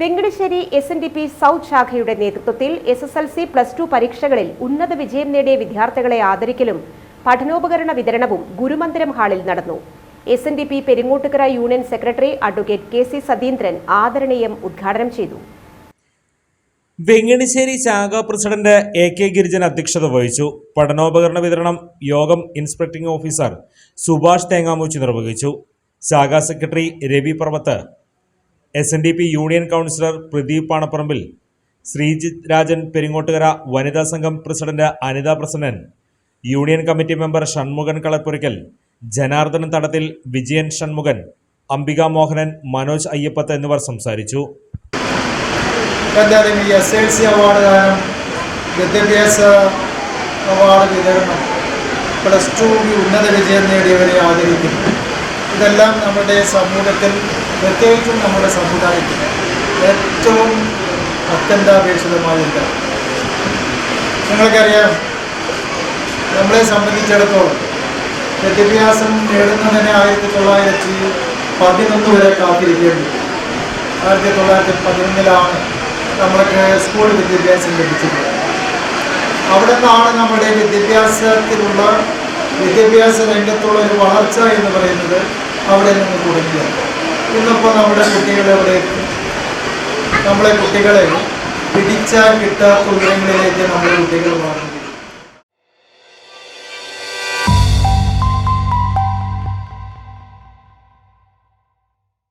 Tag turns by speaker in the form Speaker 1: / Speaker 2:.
Speaker 1: വെങ്കടശ്ശേരി SNDP south ശാഖയുടെ നേതൃത്വത്തിൽ SSLC +2 പരീക്ഷകളിൽ ഉന്നത വിജയം നേടിയ വിദ്യാർത്ഥികളെ ആദരിക്കലും പഠനോപകരണ വിതരണവും ഗുരുമന്ദിരം ഹാളിൽ നടന്നു. SNDP Peringottukara union secretary advocate KC Satheendran ആദരണീയം ഉദ്ഘാടനം ചെയ്തു.
Speaker 2: വെങ്ങണിശ്ശേരി ശാഖ പ്രസിഡന്റ് AK ഗിരിജൻ അധ്യക്ഷത വഹിച്ചു. പഠനോപകരണ വിതരണം യോഗം ഇൻസ്പെക്ടിംഗ് ഓഫീസർ സുഭാഷ് തേങ്ങാമൂച്ചി നിർവഹിച്ചു. ശാഖാ secretary Ravi Pravath, SNDP union councillor Pradeep Panaparambil, Sreejith Rajan Peringottukara വനിതാ സംഘം president Anitha Prasannan, union committee member Shanmukhan Kalappurakkal, Janardhanan Thadathil, Vijayan Shanmughan, Ambika Mohanan, Manoj Ayyappath എന്നിവർ സംസാരിച്ചു.
Speaker 3: എന്തായാലും ഈ SLC അവാർഡ് ദാനം, വിദ്യാഭ്യാസ അവാർഡ് വിതരണം, +2 ഉന്നത വിജയം നേടിയവരെ ആദരിക്കുന്നു. ഇതെല്ലാം നമ്മുടെ സമൂഹത്തിൽ, പ്രത്യേകിച്ചും നമ്മുടെ സമുദായത്തിൽ ഏറ്റവും അത്യന്താപേക്ഷിതമായില്ല. നിങ്ങൾക്കറിയാം, നമ്മളെ സംബന്ധിച്ചിടത്തോളം വിദ്യാഭ്യാസം നേടുന്നതിന് 1911 വരെ കാത്തിരിക്കേണ്ടി. 1911 നമ്മൾക്ക് സ്കൂൾ വിദ്യാഭ്യാസം ലഭിച്ചിട്ടുള്ളത്. അവിടെ നിന്നാണ് നമ്മുടെ വിദ്യാഭ്യാസ രംഗത്തുള്ള ഒരു വളർച്ച എന്ന് പറയുന്നത് അവിടെ നിന്ന് തുടങ്ങിയത്. ഇന്നിപ്പോൾ നമ്മുടെ കുട്ടികളെ പിടിച്ചാൽ കിട്ടാത്ത ഉയരങ്ങളിലേക്ക് നമ്മുടെ കുട്ടികൾ മാറുന്നു.